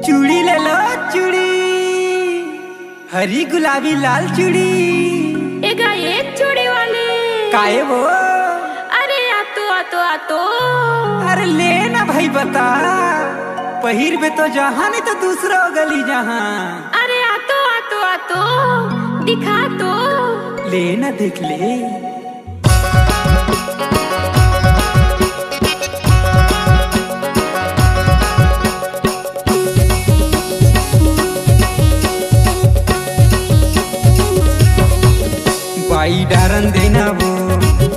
चूड़ी ले लो चूड़ी, हरी गुलाबी लाल चूड़ी। एगा एक चूड़ी वाली काहे वो? अरे आतो आतो आतो। अरे ले ना भाई बता, पहिर बे तो जहाँ नहीं तो दूसरा गली जहाँ। अरे आतो आतो आतो दिखा तो। ले ना देख ले। बाई डारन देना वो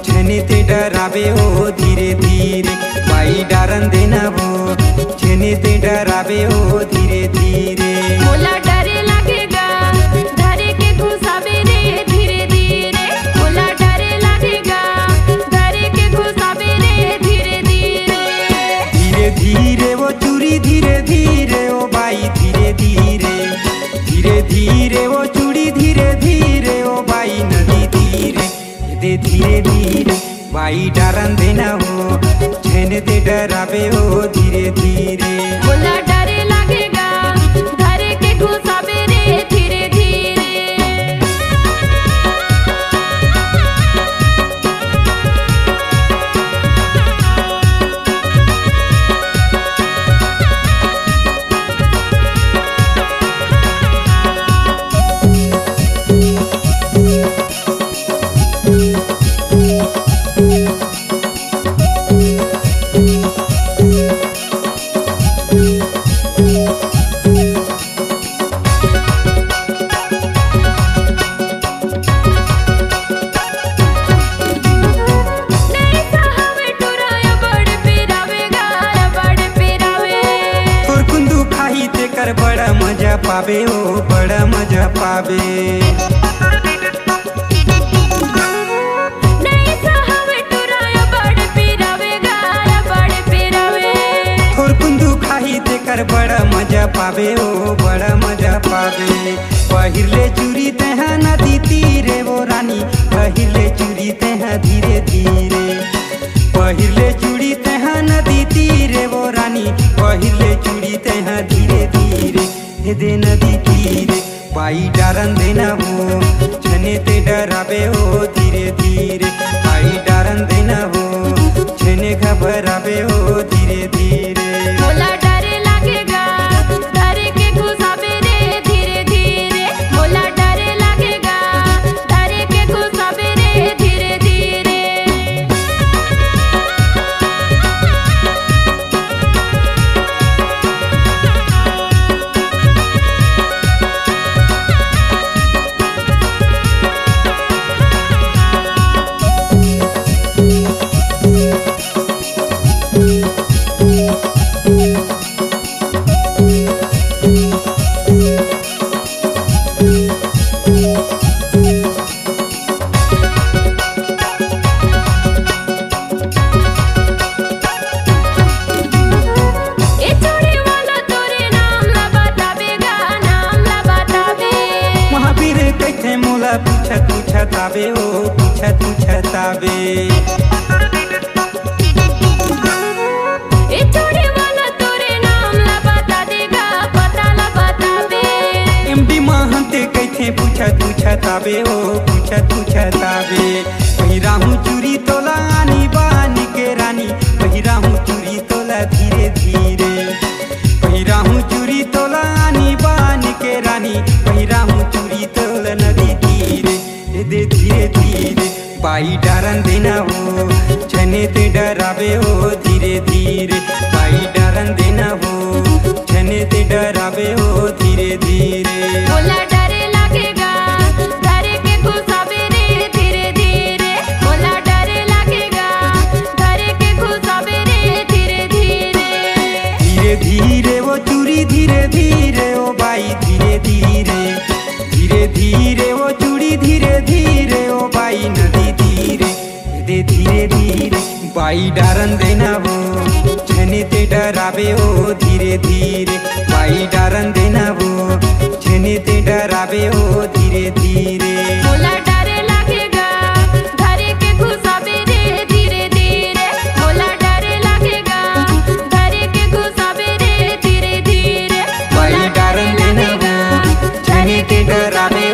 छने ते डरावे हो धीरे धीरे। बाई डारन देना वो छने ते डरावे हो धीरे धीरे। मोला डरे लगेगा धरे के घुसावे रे धीरे धीरे। मोला डरे लगेगा धरे के घुसावे रे धीरे धीरे। धीरे धीरे वो चूड़ी धीरे धीरे ओ बाई धीरे धीरे। धीरे धीरे वो चूड़ी धीरे धीरे ओ बाई नदी धीरे दे धीरे धीरे। बाई डारन देना हो छेने ते डरावे हो धीरे धीरे। मोला डरे लगेगा धरे के घुसावे रे धीरे धीरे। कर बड़ा मजा पावे हो बड़ा मजा पावे। थोर कुंदू खाही ते कर बड़ा मजा पावे हो बड़ा मजा पावे। पहिरले चूड़ी तेहा नदी तीरे वो रानी, पहिरले चूड़ी तेहा धीरे धीरे। पहिरले चूड़ी तेहा नदी तीरे वो रानी, पहिरले चूड़ी तेहा धीरे धीरे दे नदी तीरे। बाई डारन देना हो छने ते डरावे हो धीरे धीरे। बाई डारन देना हो छने घबरावे हो धीरे धीरे। मोला डरे लगेगा धरे के घुसावे रे धीरे धीरे। मोला डरे लगेगा धरे के घुसावे रे धीरे धीरे। पूछतावे ओ पूछतावे। ए चूड़ी वाला तोरे नाम ला बता देगा पता ला बतावे। एमडी महंते कैथे पूछतावे ओ पूछतावे। पहिराहू चूड़ी तोला आनी बानी के रानी, पहिराहू चूड़ी तोला धीरे धीरे। पहिराहू चूड़ी तोला आनी बानी के रानी, पहिराहू चूड़ी तोला नदी धीरे दे धीरे धीरे। बाई डारन देना हो छने ते डरावे हो धीरे धीरे। बाई डारन देना हो छने ते डरावे हो धीरे धीरे। मोला डरे लगेगा धरे के घुसावे रे धीरे धीरे। मोला डरे लगेगा धरे के घुसावे रे धीरे धीरे। धीरे धीरे वो चूड़ी धीरे धीरे ओ बाई धीरे धीरे। धीरे धीरे वो चूड़ी धीरे धीरे ओ बाई नदी धीरे दे धीरे धीरे। बाई डारन देना हो छने ते डरावे हो धीरे धीरे। बाई डारन देना हो छने ते डरावे हो धीरे धीरे। मोला डरे लगेगा धरे के घुसावे रे धीरे धीरे। मोला डरे लगेगा धरे के घुसावे रे धीरे धीरे। के डरावे